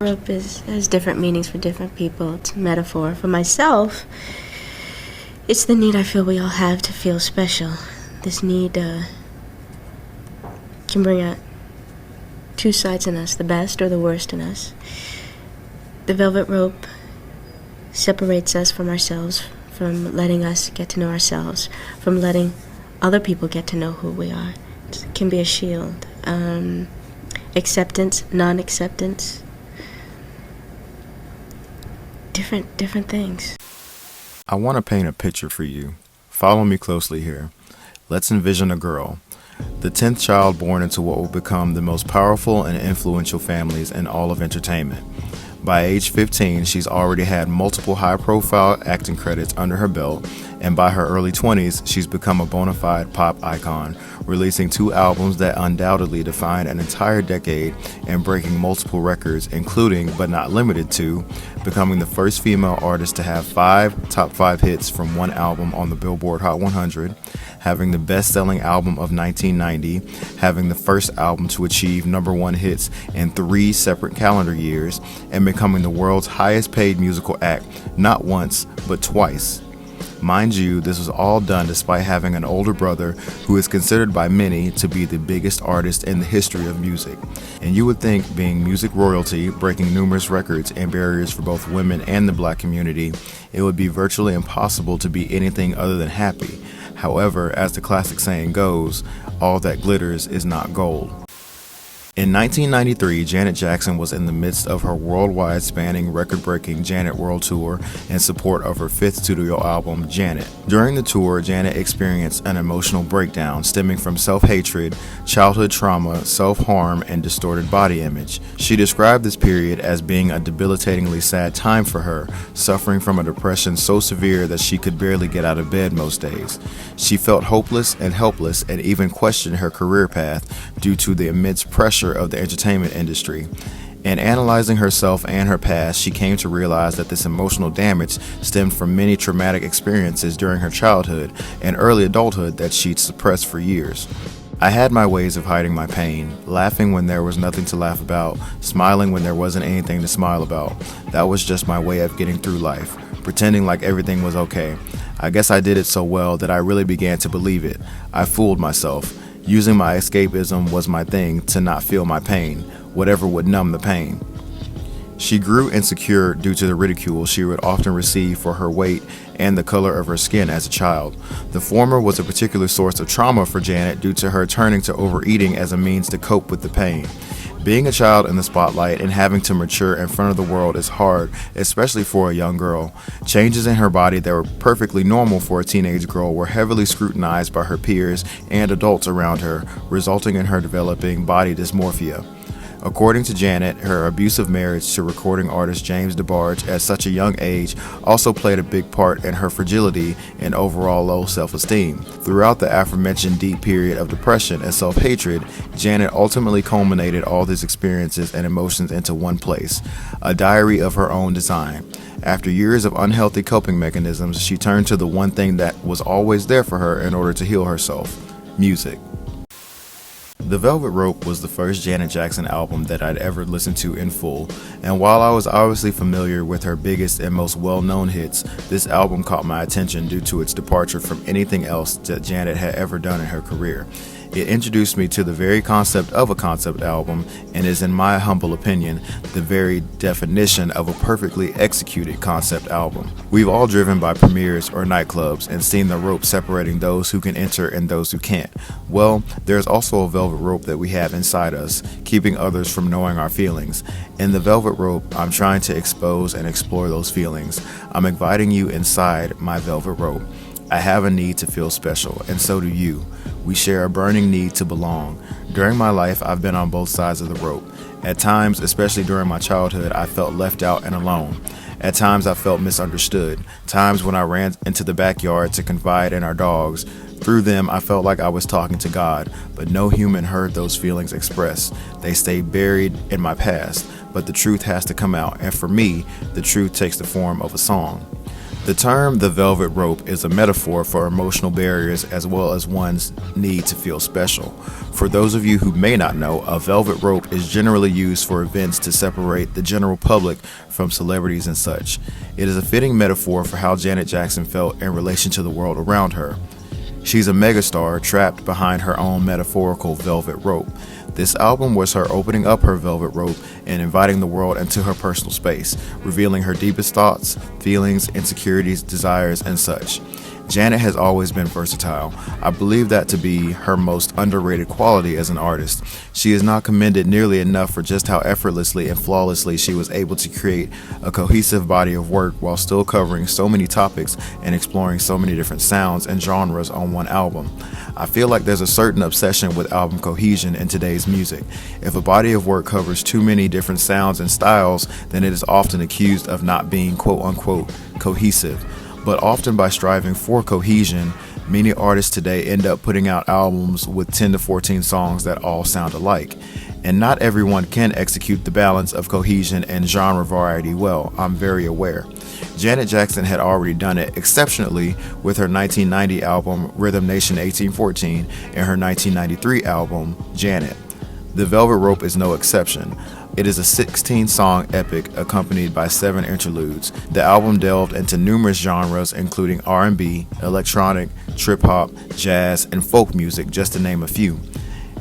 Rope has different meanings for different people. It's a metaphor. For myself, it's the need I feel we all have to feel special. This need can bring out two sides in us, the best or the worst in us. The velvet rope separates us from ourselves, from letting us get to know ourselves, from letting other people get to know who we are. It can be a shield. Acceptance, non-acceptance, different things. I want to paint a picture for you. Follow me closely here. Let's envision a girl, the 10th child born into what will become the most powerful and influential families in all of entertainment. By age 15, she's already had multiple high-profile acting credits under her belt, and by her early 20s, she's become a bona fide pop icon, releasing 2 albums that undoubtedly defined an entire decade and breaking multiple records, including, but not limited to, becoming the first female artist to have 5 top 5 hits from one album on the Billboard Hot 100, having the best-selling album of 1990, having the first album to achieve #1 hits in 3 separate calendar years, and becoming the world's highest-paid musical act, not once, but twice. Mind you, this was all done despite having an older brother who is considered by many to be the biggest artist in the history of music. And you would think, being music royalty, breaking numerous records and barriers for both women and the black community, it would be virtually impossible to be anything other than happy. However, as the classic saying goes, all that glitters is not gold. In 1993, Janet Jackson was in the midst of her worldwide spanning record-breaking Janet World Tour in support of her 5th studio album, Janet. During the tour, Janet experienced an emotional breakdown stemming from self-hatred, childhood trauma, self-harm, and distorted body image. She described this period as being a debilitatingly sad time for her, suffering from a depression so severe that she could barely get out of bed most days. She felt hopeless and helpless and even questioned her career path due to the immense pressure of the entertainment industry. In analyzing herself and her past, she came to realize that this emotional damage stemmed from many traumatic experiences during her childhood and early adulthood that she'd suppressed for years. I had my ways of hiding my pain, laughing when there was nothing to laugh about, smiling when there wasn't anything to smile about. That was just my way of getting through life, pretending like everything was okay. I guess I did it so well that I really began to believe it. I fooled myself. Using my escapism was my thing to not feel my pain, whatever would numb the pain. She grew insecure due to the ridicule she would often receive for her weight and the color of her skin as a child. The former was a particular source of trauma for Janet due to her turning to overeating as a means to cope with the pain. Being a child in the spotlight and having to mature in front of the world is hard, especially for a young girl. Changes in her body that were perfectly normal for a teenage girl were heavily scrutinized by her peers and adults around her, resulting in her developing body dysmorphia. According to Janet, her abusive marriage to recording artist James DeBarge at such a young age also played a big part in her fragility and overall low self-esteem. Throughout the aforementioned deep period of depression and self-hatred, Janet ultimately culminated all these experiences and emotions into one place, a diary of her own design. After years of unhealthy coping mechanisms, she turned to the one thing that was always there for her in order to heal herself: music. The Velvet Rope was the first Janet Jackson album that I'd ever listened to in full, and while I was obviously familiar with her biggest and most well-known hits, this album caught my attention due to its departure from anything else that Janet had ever done in her career. It introduced me to the very concept of a concept album and is, in my humble opinion, the very definition of a perfectly executed concept album. We've all driven by premieres or nightclubs and seen the rope separating those who can enter and those who can't. Well, there's also a velvet rope that we have inside us, keeping others from knowing our feelings. In the velvet rope, I'm trying to expose and explore those feelings. I'm inviting you inside my velvet rope. I have a need to feel special, and so do you. We share a burning need to belong. During my life, I've been on both sides of the rope. At times, especially during my childhood, I felt left out and alone. At times, I felt misunderstood. Times when I ran into the backyard to confide in our dogs. Through them, I felt like I was talking to God, but no human heard those feelings expressed. They stayed buried in my past, but the truth has to come out, and for me, the truth takes the form of a song. The term the velvet rope is a metaphor for emotional barriers as well as one's need to feel special. For those of you who may not know, a velvet rope is generally used for events to separate the general public from celebrities and such. It is a fitting metaphor for how Janet Jackson felt in relation to the world around her. She's a megastar trapped behind her own metaphorical velvet rope. This album was her opening up her velvet rope and inviting the world into her personal space, revealing her deepest thoughts, feelings, insecurities, desires, and such. Janet has always been versatile. I believe that to be her most underrated quality as an artist. She is not commended nearly enough for just how effortlessly and flawlessly she was able to create a cohesive body of work while still covering so many topics and exploring so many different sounds and genres on one album. I feel like there's a certain obsession with album cohesion in today's music. If a body of work covers too many different sounds and styles, then it is often accused of not being quote-unquote cohesive. But often by striving for cohesion, many artists today end up putting out albums with 10 to 14 songs that all sound alike. And not everyone can execute the balance of cohesion and genre variety well, I'm very aware. Janet Jackson had already done it exceptionally with her 1990 album Rhythm Nation 1814 and her 1993 album Janet. The Velvet Rope is no exception. It is a 16-song epic accompanied by 7 interludes. The album delved into numerous genres including R&B, electronic, trip-hop, jazz, and folk music, just to name a few.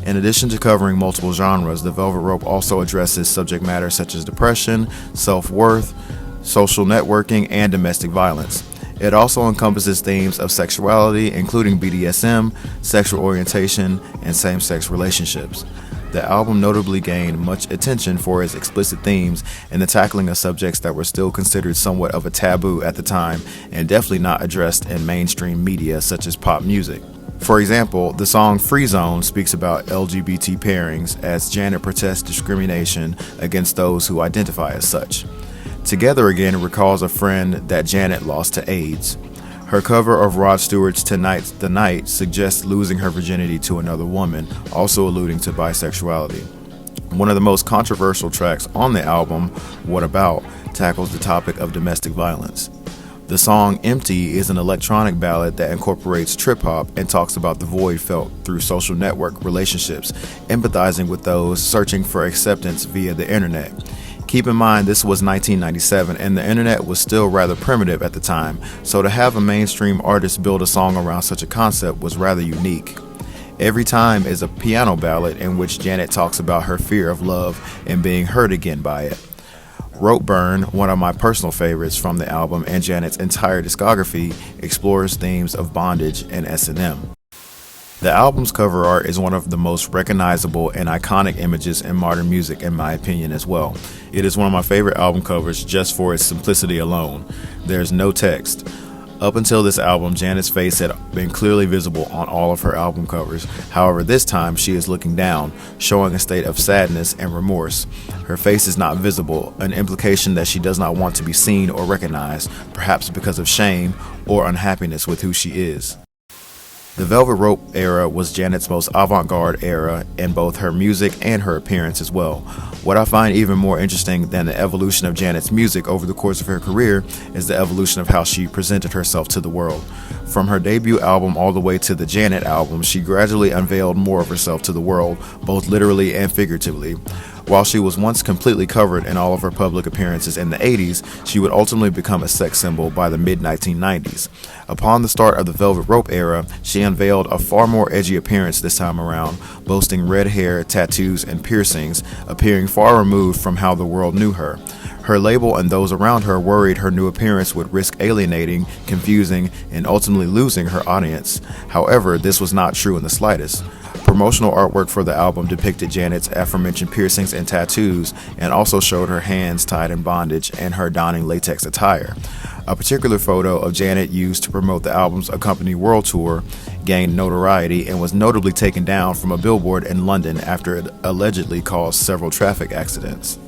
In addition to covering multiple genres, The Velvet Rope also addresses subject matter such as depression, self-worth, social networking, and domestic violence. It also encompasses themes of sexuality, including BDSM, sexual orientation, and same-sex relationships. The album notably gained much attention for its explicit themes and the tackling of subjects that were still considered somewhat of a taboo at the time and definitely not addressed in mainstream media such as pop music. For example, the song Free Zone speaks about LGBT pairings as Janet protests discrimination against those who identify as such. Together Again recalls a friend that Janet lost to AIDS. Her cover of Rod Stewart's Tonight's the Night suggests losing her virginity to another woman, also alluding to bisexuality. One of the most controversial tracks on the album, What About, tackles the topic of domestic violence. The song Empty is an electronic ballad that incorporates trip-hop and talks about the void felt through social network relationships, empathizing with those searching for acceptance via the internet. Keep in mind this was 1997 and the internet was still rather primitive at the time, so to have a mainstream artist build a song around such a concept was rather unique. Every Time is a piano ballad in which Janet talks about her fear of love and being hurt again by it. Rope Burn, one of my personal favorites from the album and Janet's entire discography, explores themes of bondage and S&M. The album's cover art is one of the most recognizable and iconic images in modern music in my opinion as well. It is one of my favorite album covers just for its simplicity alone. There's no text. Up until this album, Janet's face had been clearly visible on all of her album covers. However, this time she is looking down, showing a state of sadness and remorse. Her face is not visible, an implication that she does not want to be seen or recognized, perhaps because of shame or unhappiness with who she is. The Velvet Rope era was Janet's most avant-garde era in both her music and her appearance as well. What I find even more interesting than the evolution of Janet's music over the course of her career is the evolution of how she presented herself to the world. From her debut album all the way to the Janet album, she gradually unveiled more of herself to the world, both literally and figuratively. While she was once completely covered in all of her public appearances in the 80s, she would ultimately become a sex symbol by the mid-1990s. Upon the start of the Velvet Rope era, she unveiled a far more edgy appearance this time around, boasting red hair, tattoos, and piercings, appearing far removed from how the world knew her. Her label and those around her worried her new appearance would risk alienating, confusing, and ultimately losing her audience. However, this was not true in the slightest. Promotional artwork for the album depicted Janet's aforementioned piercings and tattoos and also showed her hands tied in bondage and her donning latex attire. A particular photo of Janet used to promote the album's accompanying world tour gained notoriety and was notably taken down from a billboard in London after it allegedly caused several traffic accidents.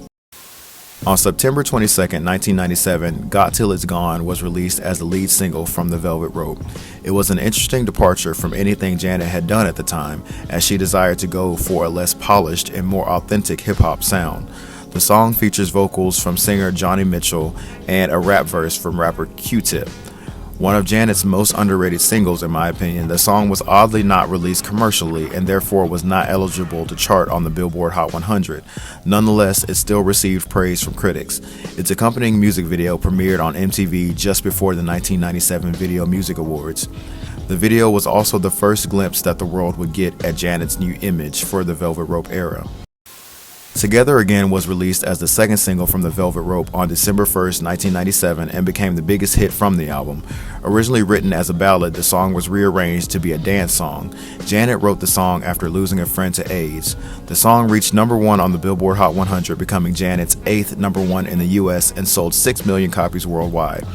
On September 22, 1997, Got Till It's Gone was released as the lead single from The Velvet Rope. It was an interesting departure from anything Janet had done at the time, as she desired to go for a less polished and more authentic hip-hop sound. The song features vocals from singer Johnny Mitchell and a rap verse from rapper Q-Tip. One of Janet's most underrated singles, in my opinion, the song was oddly not released commercially and therefore was not eligible to chart on the Billboard Hot 100. Nonetheless, it still received praise from critics. Its accompanying music video premiered on MTV just before the 1997 Video Music Awards. The video was also the first glimpse that the world would get at Janet's new image for the Velvet Rope era. Together Again was released as the second single from the Velvet Rope on December 1st, 1997 and became the biggest hit from the album. Originally written as a ballad, the song was rearranged to be a dance song. Janet wrote the song after losing a friend to AIDS. The song reached number 1 on the Billboard Hot 100, becoming Janet's 8th number 1 in the US and sold 6 million copies worldwide.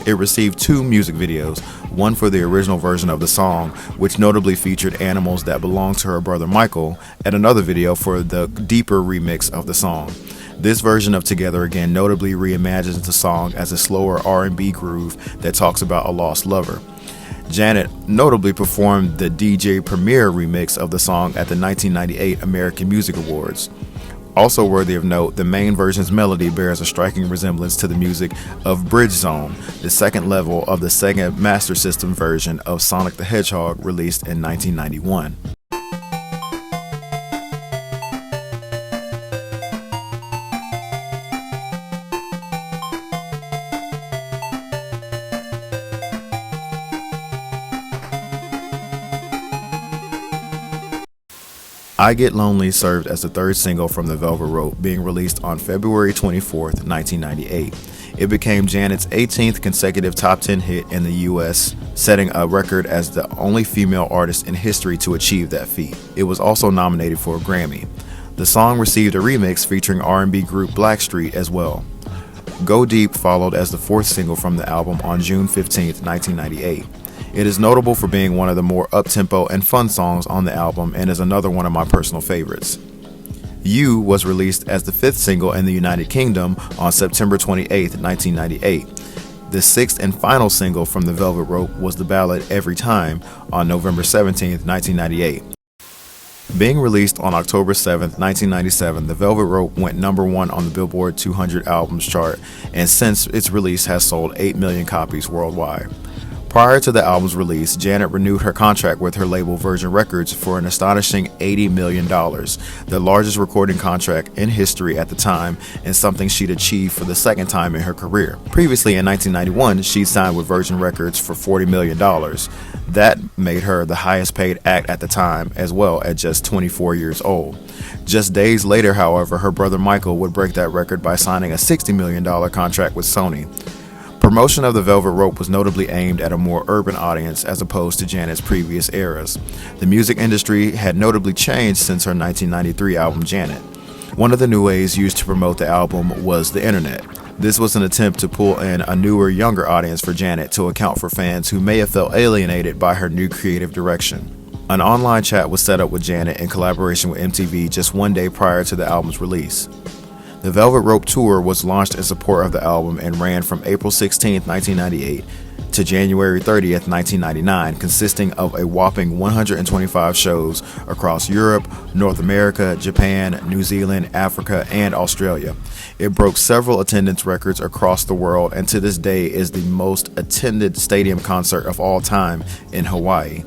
It received 2 music videos, one for the original version of the song, which notably featured animals that belonged to her brother Michael, and another video for the deeper remix of the song. This version of Together Again notably reimagines the song as a slower R&B groove that talks about a lost lover. Janet notably performed the DJ Premier remix of the song at the 1998 American Music Awards. Also worthy of note, the main version's melody bears a striking resemblance to the music of Bridge Zone, the second level of the Sega Master System version of Sonic the Hedgehog released in 1991. I Get Lonely served as the third single from the Velvet Rope, being released on February 24th, 1998. It became Janet's 18th consecutive top 10 hit in the US, setting a record as the only female artist in history to achieve that feat. It was also nominated for a Grammy. The song received a remix featuring R&B group Blackstreet as well. Go Deep followed as the fourth single from the album on June 15th, 1998. It is notable for being one of the more up-tempo and fun songs on the album and is another one of my personal favorites. You was released as the fifth single in the United Kingdom on September 28, 1998. The sixth and final single from the Velvet Rope was the ballad Every Time on November 17, 1998. Being released on October 7, 1997, the Velvet Rope went number 1 on the Billboard 200 albums chart and since its release has sold 8 million copies worldwide. Prior to the album's release, Janet renewed her contract with her label Virgin Records for an astonishing $80 million, the largest recording contract in history at the time and something she'd achieved for the second time in her career. Previously in 1991, she signed with Virgin Records for $40 million. That made her the highest paid act at the time as well at just 24 years old. Just days later, however, her brother Michael would break that record by signing a $60 million contract with Sony. Promotion of the Velvet Rope was notably aimed at a more urban audience as opposed to Janet's previous eras. The music industry had notably changed since her 1993 album Janet. One of the new ways used to promote the album was the internet. This was an attempt to pull in a newer, younger audience for Janet to account for fans who may have felt alienated by her new creative direction. An online chat was set up with Janet in collaboration with MTV just one day prior to the album's release. The Velvet Rope Tour was launched in support of the album and ran from April 16, 1998 to January 30, 1999, consisting of a whopping 125 shows across Europe, North America, Japan, New Zealand, Africa, and Australia. It broke several attendance records across the world and to this day is the most attended stadium concert of all time in Hawaii.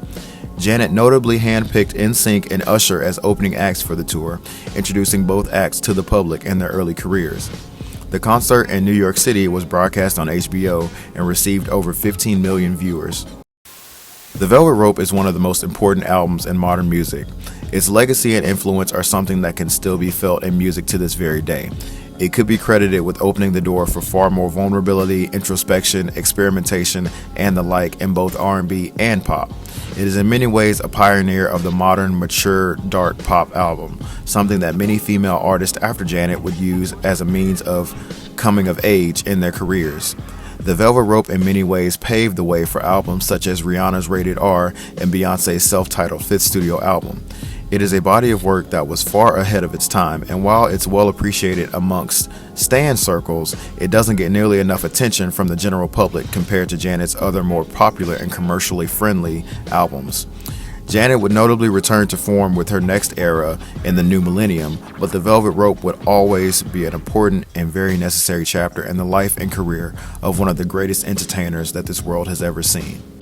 Janet notably handpicked NSYNC and Usher as opening acts for the tour, introducing both acts to the public in their early careers. The concert in New York City was broadcast on HBO and received over 15 million viewers. The Velvet Rope is one of the most important albums in modern music. Its legacy and influence are something that can still be felt in music to this very day. It could be credited with opening the door for far more vulnerability, introspection, experimentation, and the like in both R&B and pop. It is in many ways a pioneer of the modern, mature, dark pop album, something that many female artists after Janet would use as a means of coming of age in their careers. The Velvet Rope in many ways paved the way for albums such as Rihanna's Rated R and Beyoncé's self-titled fifth studio album. It is a body of work that was far ahead of its time, and while it's well appreciated amongst stan circles, it doesn't get nearly enough attention from the general public compared to Janet's other more popular and commercially friendly albums. Janet would notably return to form with her next era in the new millennium, but The Velvet Rope would always be an important and very necessary chapter in the life and career of one of the greatest entertainers that this world has ever seen.